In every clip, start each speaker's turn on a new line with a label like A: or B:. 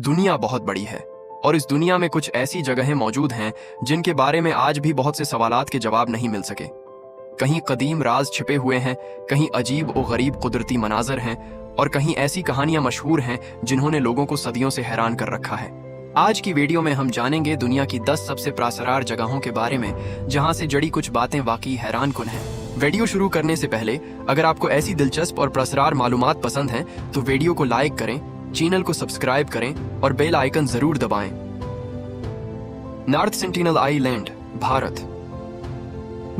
A: दुनिया बहुत बड़ी है और इस दुनिया में कुछ ऐसी जगहें मौजूद हैं जिनके बारे में आज भी बहुत से सवालात के जवाब नहीं मिल सके। कहीं कदीम राज छिपे हुए हैं, कहीं अजीब और गरीब कुदरती मनाजर हैं और कहीं ऐसी कहानियां मशहूर हैं जिन्होंने लोगों को सदियों से हैरान कर रखा है। आज की वीडियो में हम जानेंगे दुनिया की 10 सबसे प्रासरार जगहों के बारे में जहां से जुड़ी कुछ बातें वाकई हैरान कुन हैं। वीडियो शुरू करने से पहले अगर आपको ऐसी दिलचस्प और प्रासरार मालूमात पसंद हैं तो वीडियो को लाइक करें, चैनल को सब्सक्राइब करें और बेल आइकन जरूर दबाएं। North sentinel island, Bharat.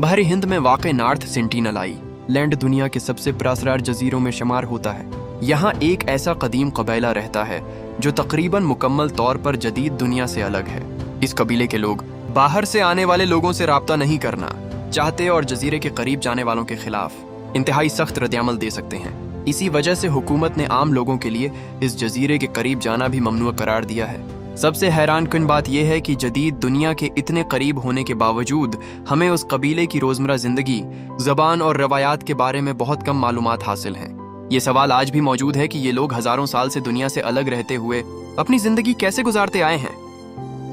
A: बहरी हिंद में वाक़ नॉर्थ सेंटिनल आइलैंड दुनिया के सबसे प्रासरार जजीरों में शुमार होता है। यहाँ एक ऐसा कदीम कबीला रहता है जो तकरीबन मुकम्मल तौर पर जदीद दुनिया से अलग है। इस कबीले के लोग बाहर से आने वाले लोगों से राब्ता नहीं करना चाहते और जजीरे के करीब जाने वालों के खिलाफ इंतहाई सख्त रद्दअमल दे सकते हैं। इसी वजह से हुकूमत ने आम लोगों के लिए इस जजीरे के करीब जाना भी ममनू करार दिया है। सबसे हैरान कुन बात यह है कि जदीद दुनिया के इतने करीब होने के बावजूद हमें उस कबीले की रोजमर्रा जिंदगी, जबान और रवायात के बारे में बहुत कम मालूमात हासिल हैं। ये सवाल आज भी मौजूद है कि ये लोग हजारों साल से दुनिया से अलग रहते हुए अपनी जिंदगी कैसे गुजारते आए हैं।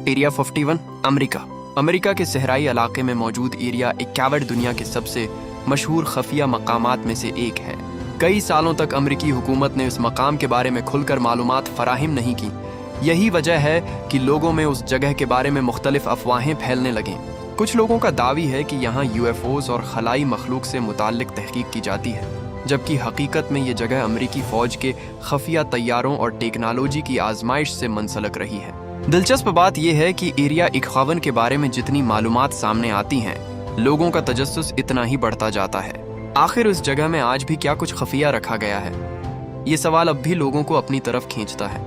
A: Area 51, America. अमेरिका के सहराई इलाके में मौजूद एरिया 51 दुनिया के सबसे मशहूर खफिया मकामात में से एक है। कई सालों तक अमेरिकी हुकूमत ने इस मकाम के बारे में खुलकर मालूमात फराहिम नहीं की। यही वजह है कि लोगों में उस जगह के बारे में मुख्तलिफ अफवाहें फैलने लगीं। कुछ लोगों का दावी है कि यहाँ UFOs और खलाई मखलूक से मुताल्लिक तहकीक की जाती है, जबकि हकीकत में ये जगह अमेरिकी फ़ौज के खफिया तैयारों और टेक्नोलॉजी की आजमाइश से मुंसलक रही है। दिलचस्प बात यह है कि एरिया 51 के बारे में जितनी मालूमात सामने आती हैं, लोगों का तजस्सुस इतना ही बढ़ता जाता है। आखिर उस जगह में आज भी क्या कुछ खफिया रखा गया है? ये सवाल अब भी लोगों को अपनी तरफ खींचता है।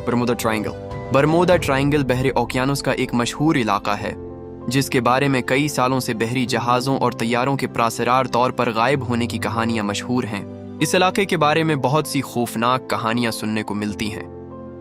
A: Bermuda triangle. बरमूदा ट्रायंगल बहरे ओकियानस का एक मशहूर इलाका है जिसके बारे में कई सालों से बहरी जहाज़ों और तैयारों के प्रासरार तौर पर गायब होने की कहानियां मशहूर हैं। इस इलाके के बारे में बहुत सी खौफनाक कहानियां सुनने को मिलती हैं।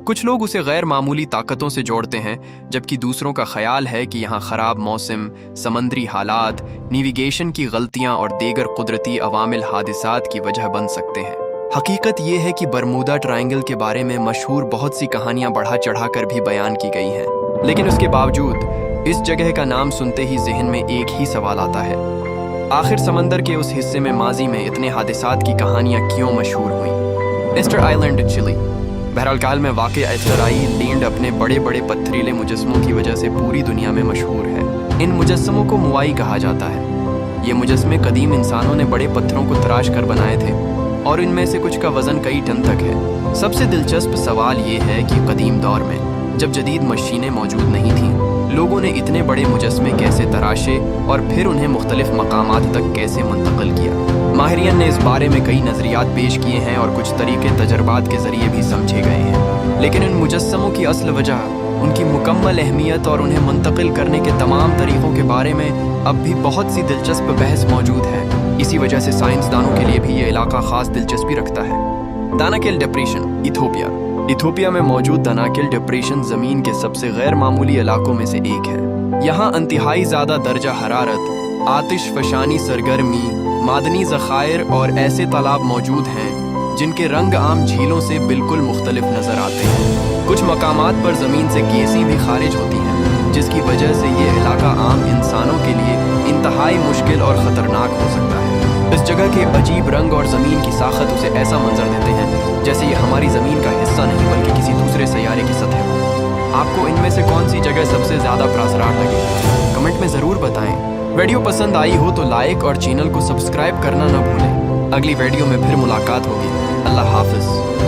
A: कुछ लोग उसे गैर मामूली ताकतों से जोड़ते हैं, जबकि दूसरों का ख्याल है कि यहाँ खराब मौसम, समंदरी हालात, नेविगेशन की गलतियाँ और दीगर कुदरती अवामिल हादिसात की वजह बन सकते हैं। हकीकत ये है कि बरमूदा ट्रायंगल के बारे में मशहूर बहुत सी कहानियाँ बढ़ा चढ़ाकर भी बयान की गई हैं, लेकिन उसके बावजूद इस जगह का नाम सुनते ही जहन में एक ही सवाल आता है, आखिर समंदर के उस हिस्से में माजी में इतने हादिसात की कहानियाँ क्यों मशहूर हुई? Easter Island, Chile. बहरहाल में वाक़ ईस्टर आइलैंड अपने बड़े बड़े पत्थरीले मुजस्मों की वजह से पूरी दुनिया में मशहूर है। इन मुजस्मों को मुआई कहा जाता है। ये मुजस्मे कदीम इंसानों ने बड़े पत्थरों को तराश कर बनाए थे और इनमें से कुछ का वजन कई टन तक है। सबसे दिलचस्प सवाल ये है कि कदीम दौर में जब जदीद मशीनें मौजूद नहीं थीं, लोगों ने इतने बड़े मुजस्मे कैसे तराशे और फिर उन्हें मुख्तलिफ मकामात तक कैसे मुंतकिल किया? माहिरीन ने इस बारे में कई नज़रियात पेश किए हैं और कुछ तरीके तजर्बात के ज़रिए भी समझे गए हैं, लेकिन इन मुजस्समों की असल वजह, उनकी मुकम्मल अहमियत और उन्हें मुंतकिल करने के तमाम तरीक़ों के बारे में अब भी बहुत सी दिलचस्प बहस मौजूद है। इसी वजह से साइंसदानों के लिए भी ये इलाका ख़ास दिलचस्पी रखता है। Danakil depression, Ethiopia. इथोपिया में मौजूद दानाकिल डिप्रेशन ज़मीन के सबसे गैर मामूली इलाकों में से एक है। यहाँ इंतहाई ज़्यादा दर्जा हरारत, आतिश फशानी सरगर्मी, मादनी ज़खायर और ऐसे तालाब मौजूद हैं जिनके रंग आम झीलों से बिल्कुल मुख्तलिफ नज़र आते हैं। कुछ मकामात पर ज़मीन से गैसें भी खारिज होती हैं, जिसकी वजह से ये इलाका आम इंसानों के लिए इंतहाई मुश्किल और ख़तरनाक हो सकता है। इस जगह के अजीब रंग और ज़मीन की साखत उसे ऐसा मंजर देते हैं जैसे ये हमारी ज़मीन का हिस्सा नहीं बल्कि किसी दूसरे सैयारे की सतह हो। आपको इनमें से कौन सी जगह सबसे ज़्यादा प्रासरार लगी? कमेंट में ज़रूर बताएं। वीडियो पसंद आई हो तो लाइक और चैनल को सब्सक्राइब करना न भूलें। अगली वीडियो में फिर मुलाकात होगी। अल्लाह हाफ़िज़।